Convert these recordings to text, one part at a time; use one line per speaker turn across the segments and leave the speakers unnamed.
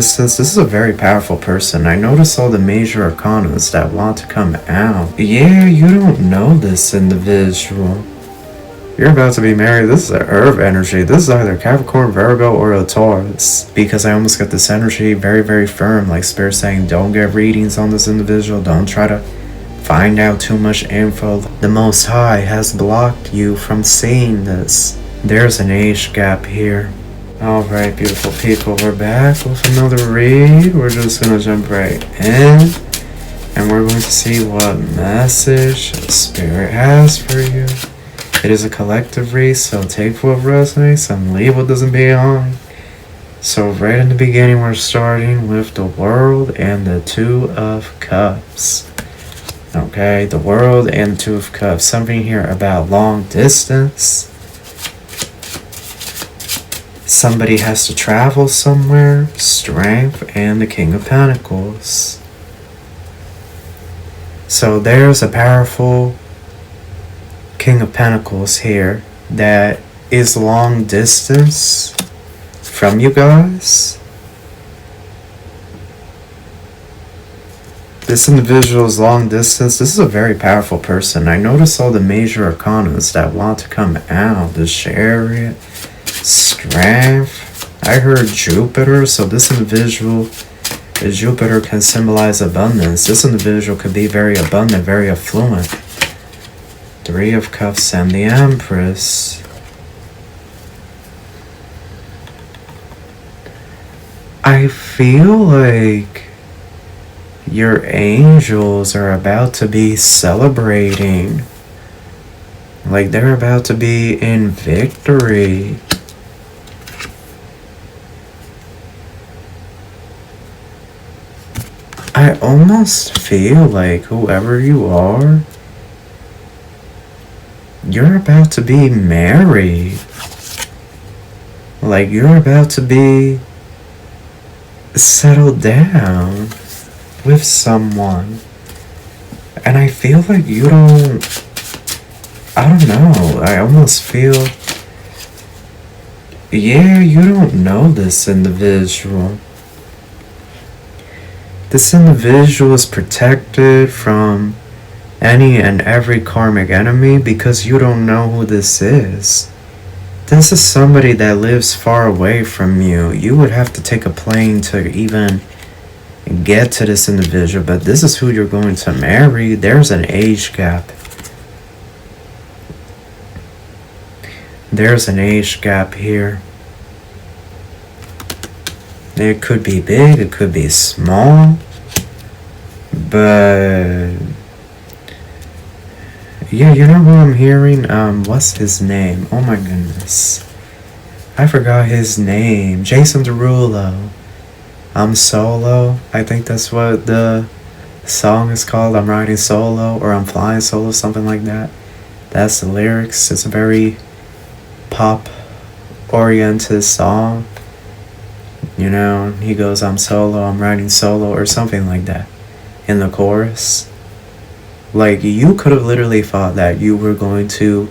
distance. This is a very powerful person. I notice all the major arcanas that want to come out. Yeah, you don't know this individual. You're about to be married. This is an Earth energy. This is either Capricorn, Virgo, or a Taurus. Because I almost got this energy very, very firm. Like Spirit saying, don't get readings on this individual. Don't try to find out too much info. The Most High has blocked you from seeing this. There's an age gap here. Alright, beautiful people. We're back with another read. We're just going to jump right in. And we're going to see what message Spirit has for you. It is a collective read, so take what resonates and leave what doesn't belong. So right in the beginning, we're starting with the World and the Two of Cups. Okay, the World and the Two of Cups. Something here about long distance. Somebody has to travel somewhere. Strength and the King of Pentacles. So there's a powerful King of Pentacles here that is long distance from you guys. This individual is long distance. This is a very powerful person. I notice all the major arcanas that want to come out. The Chariot, Strength. I heard Jupiter, so this individual, Jupiter can symbolize abundance. This individual could be very abundant, very affluent. Three of Cups and the Empress. I feel like your angels are about to be celebrating. Like they're about to be in victory. I almost feel like whoever you are, you're about to be married. Like you're about to be settled down with someone. And I feel like you don't, I don't know, I almost feel, yeah, you don't know this individual. This individual is protected from any and every karmic enemy because you don't know who this is. This is somebody that lives far away from you. You would have to take a plane to even get to this individual, but this is who you're going to marry. There's an age gap. There's an age gap here. It could be big, it could be small, but yeah, you know who I'm hearing? What's his name? Oh my goodness. I forgot his name. Jason Derulo. I'm solo. I think that's what the song is called. I'm riding solo or I'm flying solo, something like that. That's the lyrics. It's a very pop-oriented song. You know, he goes, I'm solo, I'm riding solo, or something like that in the chorus. Like, you could have literally thought that you were going to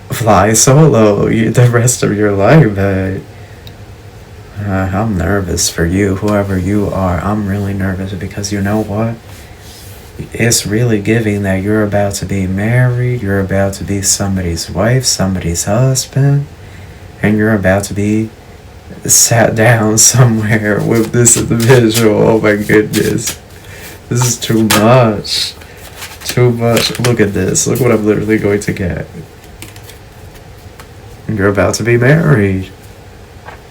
fly solo the rest of your life, but I'm nervous for you, whoever you are. I'm really nervous because you know what? It's really giving that you're about to be married, you're about to be somebody's wife, somebody's husband, and you're about to be sat down somewhere with this individual. Oh my goodness. This is too much. Too much. Look at this. Look what I'm literally going to get. You're about to be married.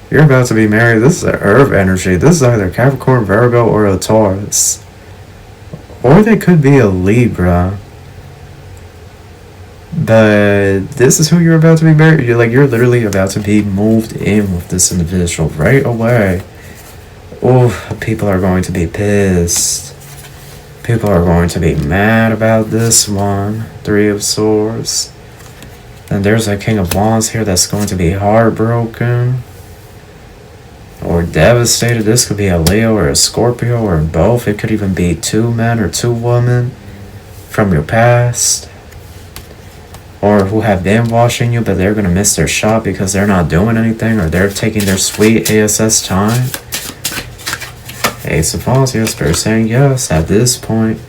You're about to be married. This is an Earth energy. This is either Capricorn, Virgo, or a Taurus. Or they could be a Libra. But this is who you're about to be married. You're literally about to be moved in with this individual right away. Oh, people are going to be pissed. People are going to be mad about this one. Three of Swords. And there's a King of Wands here that's going to be heartbroken or devastated. This could be a Leo or a Scorpio or both. It could even be two men or two women from your past, or who have been watching you, but they're going to miss their shot because they're not doing anything, or they're taking their sweet ASS time. Ace of Wands, yes, Spirit saying yes. At this point,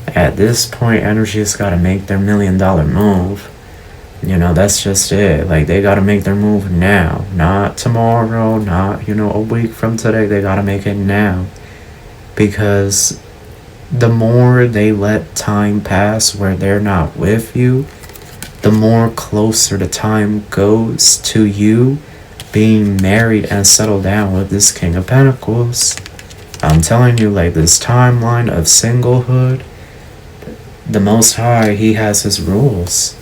energy has got to make their $1 million move. You know, that's just it. Like, they got to make their move now. Not tomorrow, not, you know, a week from today. They got to make it now. Because the more they let time pass where they're not with you, the more closer the time goes to you being married and settled down with this King of Pentacles. I'm telling you, like, this timeline of singlehood, the Most High, he has his rules.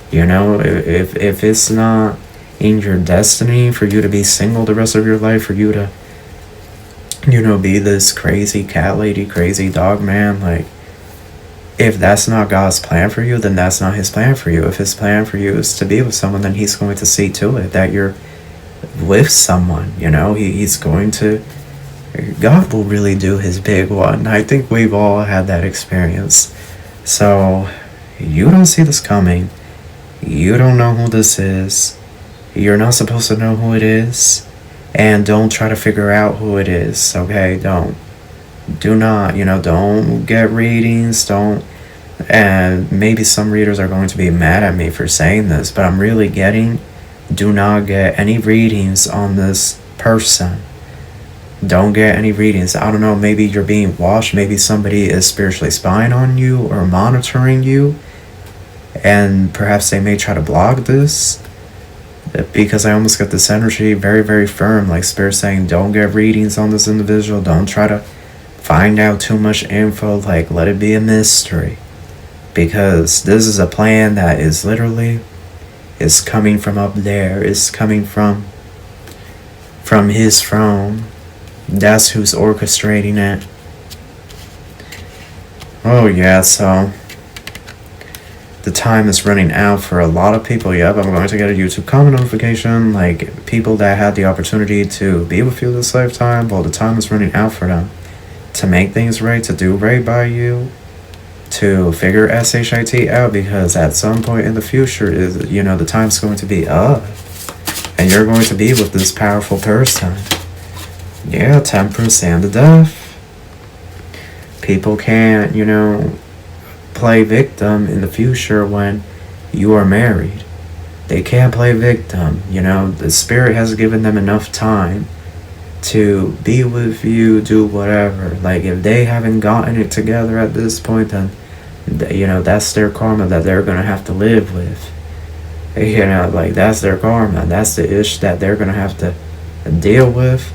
You know, if it's not in your destiny for you to be single the rest of your life, for you to, you know, be this crazy cat lady, crazy dog man, like, if that's not God's plan for you, then that's not his plan for you. If his plan for you is to be with someone, then he's going to see to it that you're with someone, you know. He's going to, God will really do his big one. I think we've all had that experience. So, you don't see this coming. You don't know who this is. You're not supposed to know who it is. And don't try to figure out who it is, okay? Do not, you know, don't get readings, don't. And maybe some readers are going to be mad at me for saying this, but I'm really getting, do not get any readings on this person. Don't get any readings. I don't know, maybe you're being watched, maybe somebody is spiritually spying on you or monitoring you, and perhaps they may try to block this, because I almost get this energy very, very firm, like Spirit saying, don't get readings on this individual, don't try to find out too much info, like, let it be a mystery, because this is a plan that is literally, is coming from up there, is coming from his throne. That's who's orchestrating it. Oh yeah, so the time is running out for a lot of people. Yep, I'm going to get a YouTube comment notification, like, people that had the opportunity to be with you this lifetime, well, the time is running out for them to make things right, to do right by you, to figure SHIT out, because at some point in the future, is, you know, the time's going to be up, and you're going to be with this powerful person. Yeah, Temperance and the Death. People can't, you know, play victim in the future when you are married. They can't play victim, you know. The Spirit has given them enough time to be with you, do whatever. Like, if they haven't gotten it together at this point, then, you know, that's their karma that they're going to have to live with. You know, like, that's their karma. That's the ish that they're going to have to deal with.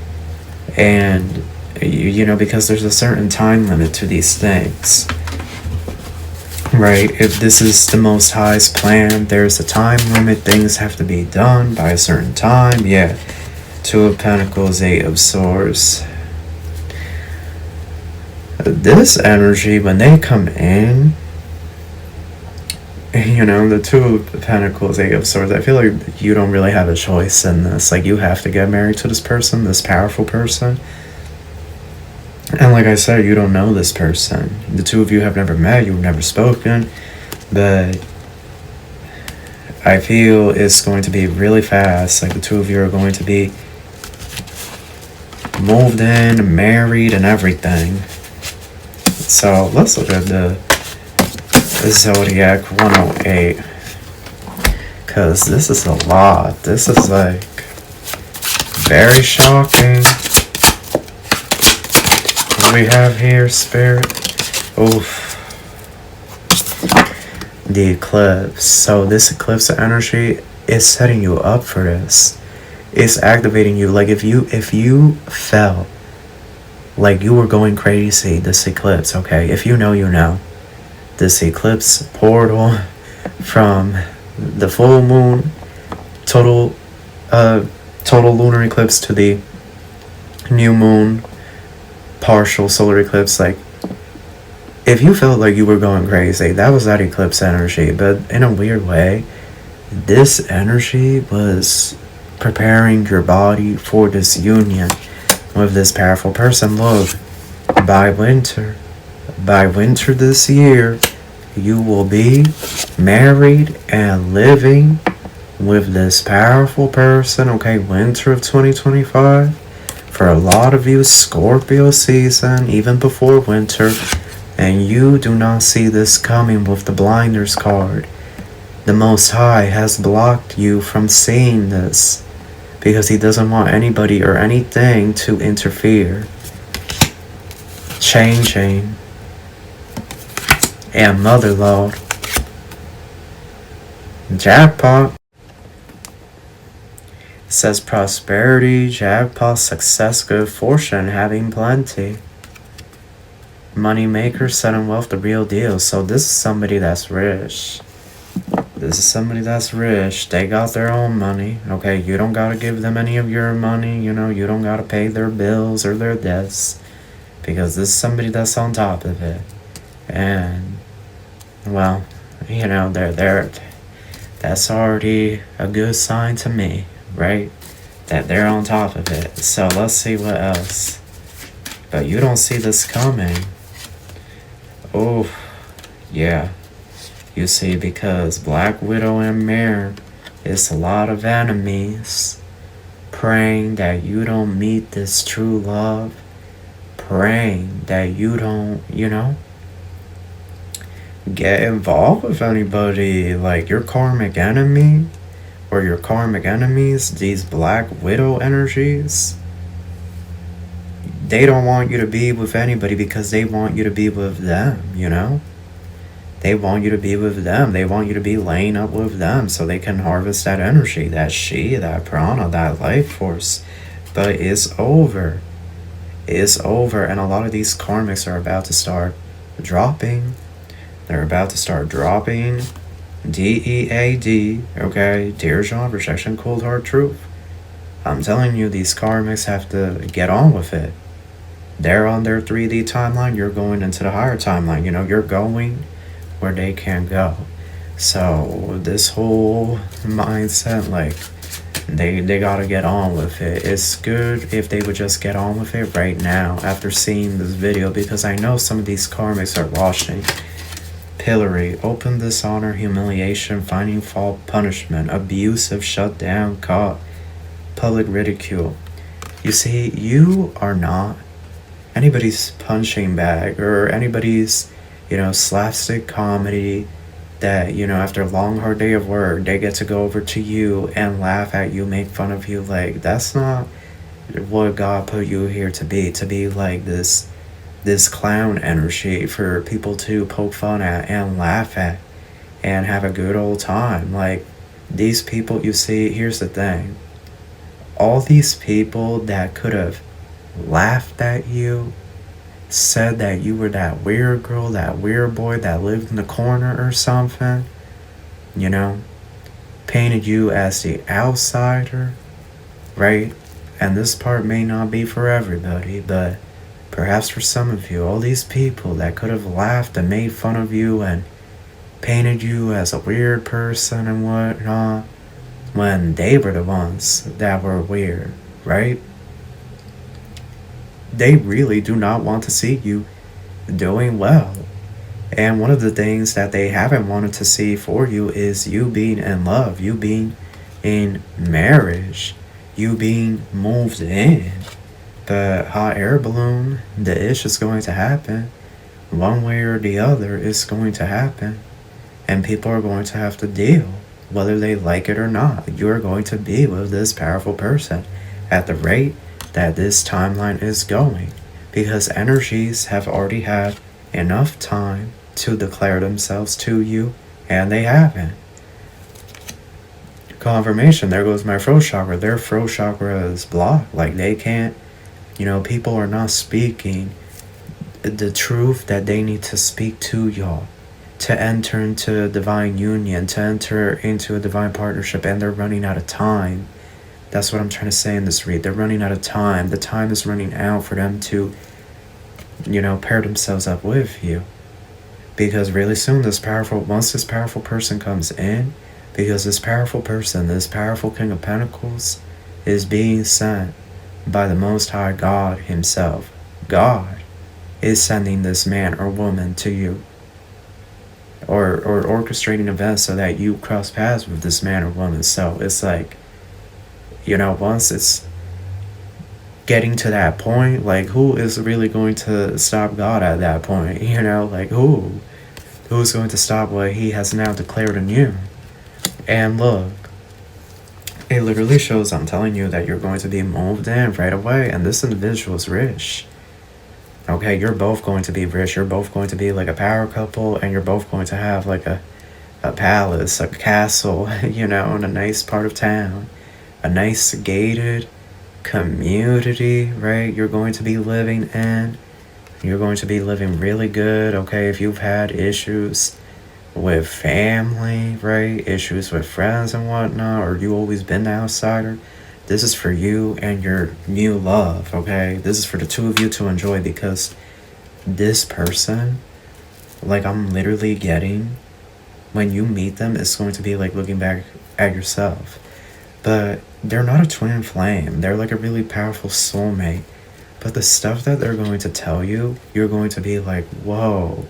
And, you know, because there's a certain time limit to these things. Right? If this is the Most High's plan, there's a time limit. Things have to be done by a certain time. Yeah. Two of Pentacles, Eight of Swords. This energy, when they come in, you know, the Two of Pentacles, Eight of Swords, I feel like you don't really have a choice in this. Like, you have to get married to this person, this powerful person. And like I said, you don't know this person. The two of you have never met, you've never spoken, but I feel it's going to be really fast. Like, the two of you are going to be moved in, married, and everything. So let's look at the Zodiac 108, because this is a lot. This is like very shocking. What do we have here, Spirit? Oof. The eclipse. So this eclipse energy is setting you up for this. It's activating you. Like, if you felt like you were going crazy this eclipse, okay? If you know, you know. This eclipse portal from the full moon, total lunar eclipse, to the new moon, partial solar eclipse. Like, if you felt like you were going crazy, that was that eclipse energy. But in a weird way, this energy was preparing your body for this union with this powerful person. Look, by winter this year, you will be married and living with this powerful person, okay? Winter of 2025. for a lot of you, Scorpio season, even before winter, and you do not see this coming with the blinders card. The Most High has blocked you from seeing this because he doesn't want anybody or anything to interfere. Changing. And Motherlode. Jackpot. It says prosperity, jackpot, success, good fortune, having plenty. Money maker, sudden wealth, the real deal. So this is somebody that's rich. This is somebody that's rich. They got their own money. Okay, you don't gotta give them any of your money. You know, you don't gotta pay their bills or their debts. Because this is somebody that's on top of it. And, well, you know, that's already a good sign to me, right? That they're on top of it. So let's see what else. But you don't see this coming. Oh, yeah. You see, because Black Widow and Mare is a lot of enemies praying that you don't meet this true love, praying that you don't, you know, get involved with anybody like your karmic enemy or your karmic enemies, these Black Widow energies. They don't want you to be with anybody because they want you to be with them, you know? They want you to be with them. They want you to be laying up with them so they can harvest that energy, that Shi, that prana, that life force. But it's over. It's over. And a lot of these karmics are about to start dropping. They're about to start dropping. DEAD, okay? Dear John, rejection, cold hard truth. I'm telling you, these karmics have to get on with it. They're on their 3D timeline. You're going into the higher timeline. You know, you're going where they can go. So this whole mindset, like, they gotta get on with it. It's good if they would just get on with it right now after seeing this video, because I know some of these karmics are watching. Pillory, open dishonor, humiliation, finding fault, punishment, abusive, shut down, caught, public ridicule. You see, you are not anybody's punching bag or anybody's, you know, slapstick comedy that, you know, after a long hard day of work, they get to go over to you and laugh at you, make fun of you. Like, that's not what God put you here to be like this clown energy for people to poke fun at and laugh at and have a good old time. Like, these people, you see, here's the thing. All these people that could have laughed at you, said that you were that weird girl, that weird boy that lived in the corner or something, you know, painted you as the outsider, right? And this part may not be for everybody, but perhaps for some of you, all these people that could have laughed and made fun of you and painted you as a weird person and whatnot, when they were the ones that were weird, right? They really do not want to see you doing well. And one of the things that they haven't wanted to see for you is you being in love, you being in marriage, you being moved in. The hot air balloon, the ish is going to happen. One way or the other, it's going to happen. And people are going to have to deal, whether they like it or not. You are going to be with this powerful person at the rate that this timeline is going, because energies have already had enough time to declare themselves to you, and they haven't. Confirmation, there goes my throat chakra. Their throat chakra is blocked. Like, they can't, you know, people are not speaking the truth that they need to speak to y'all to enter into a divine union, to enter into a divine partnership, and they're running out of time. That's what I'm trying to say in this read. They're running out of time. The time is running out for them to, you know, pair themselves up with you. Because really soon, once this powerful person comes in, because this powerful person, this powerful King of Pentacles, is being sent by the Most High God himself. God is sending this man or woman to you. Or orchestrating events so that you cross paths with this man or woman. So it's like, you know, once it's getting to that point, like, who is really going to stop God at that point? You know, like, who's going to stop what he has now declared anew? And look, it literally shows, I'm telling you, that you're going to be moved in right away, and this individual is rich. Okay, you're both going to be rich. You're both going to be like a power couple, and you're both going to have like a palace, a castle, you know, in a nice part of town, a nice gated community, right? You're going to be living in. You're going to be living really good, okay? If you've had issues with family, right? Issues with friends and whatnot, or you always been the outsider, this is for you and your new love, okay? This is for the two of you to enjoy, because this person, like, I'm literally getting, when you meet them, it's going to be like looking back at yourself. But they're not a twin flame. They're like a really powerful soulmate. But the stuff that they're going to tell you, you're going to be like, whoa,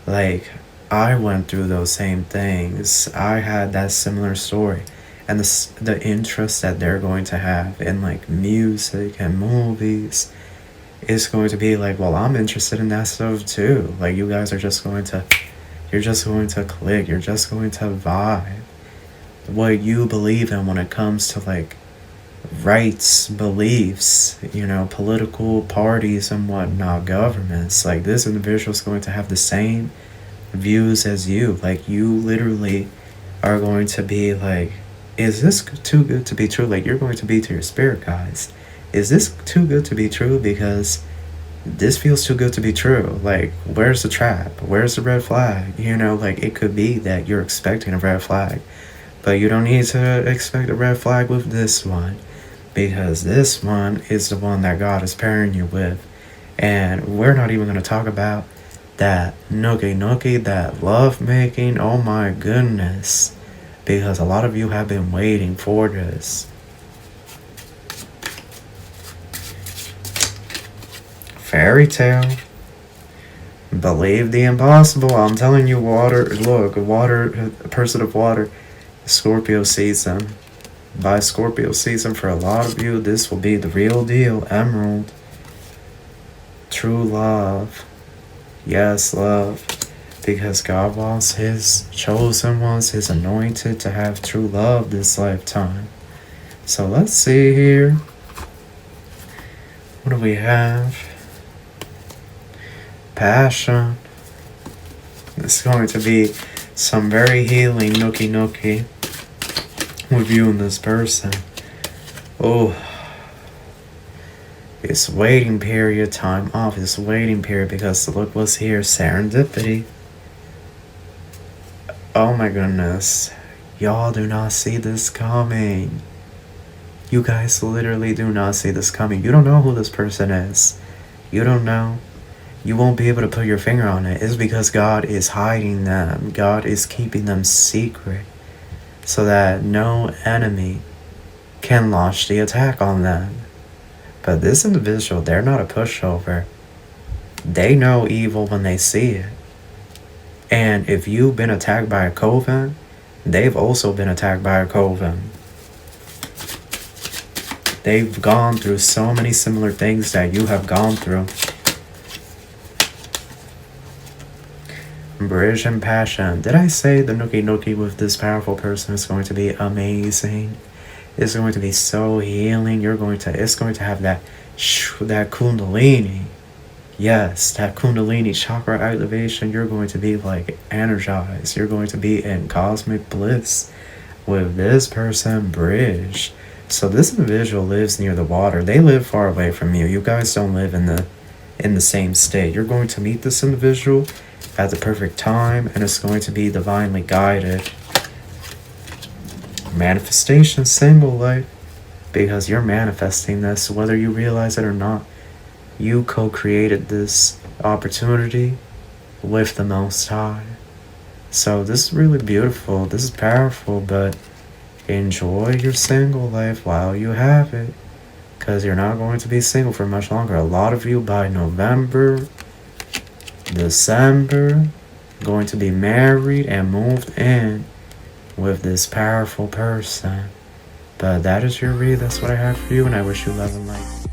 like, I went through those same things. I had that similar story. And the interest that they're going to have in like music and movies is going to be like, well, I'm interested in that stuff too. Like, you guys are just going to, you're just going to click. You're just going to vibe. What you believe in when it comes to like rights, beliefs, you know, political parties and whatnot, governments. Like, this individual is going to have the same views as you. Like, you literally are going to be like, is this too good to be true? Like, you're going to be to your spirit guides, is this too good to be true? Because this feels too good to be true. Like, where's the trap? Where's the red flag? You know, like, it could be that you're expecting a red flag, but you don't need to expect a red flag with this one, because this one is the one that God is pairing you with. And we're not even going to talk about that nookie, that love making. Oh my goodness. Because a lot of you have been waiting for this. Fairy tale. Believe the impossible. I'm telling you, water. Look, water, a person of water. Scorpio season. By Scorpio season, for a lot of you, this will be the real deal. Emerald. True love. Yes, love. Because God wants his chosen ones, his anointed, to have true love this lifetime. So let's see here. What do we have? Passion. It's going to be some very healing nookie with you and this person. Oh, it's waiting period, time off. It's waiting period, because look what's here. Serendipity. Oh my goodness. Y'all do not see this coming. You guys literally do not see this coming. You don't know who this person is. You don't know. You won't be able to put your finger on it. It's because God is hiding them. God is keeping them secret, so that no enemy can launch the attack on them. But this individual, they're not a pushover. They know evil when they see it. And if you've been attacked by a coven, they've also been attacked by a coven. They've gone through so many similar things that you have gone through. Bridge and passion. Did I say the nookie with this powerful person is going to be amazing? It's going to be so healing. It's going to have that kundalini. Yes, that kundalini chakra activation. You're going to be like energized. You're going to be in cosmic bliss with this person, bridge. So this individual lives near the water. They live far away from you. You guys don't live in the same state. You're going to meet this individual at the perfect time, and it's going to be divinely guided. Manifestation, single life, because you're manifesting this whether you realize it or not. You co-created this opportunity with the Most High. So this is really beautiful. This is powerful, but enjoy your single life while you have it, because you're not going to be single for much longer. A lot of you by November, December, going to be married and moved in with this powerful person. But that is your read. That's what I have for you, and I wish you love and light.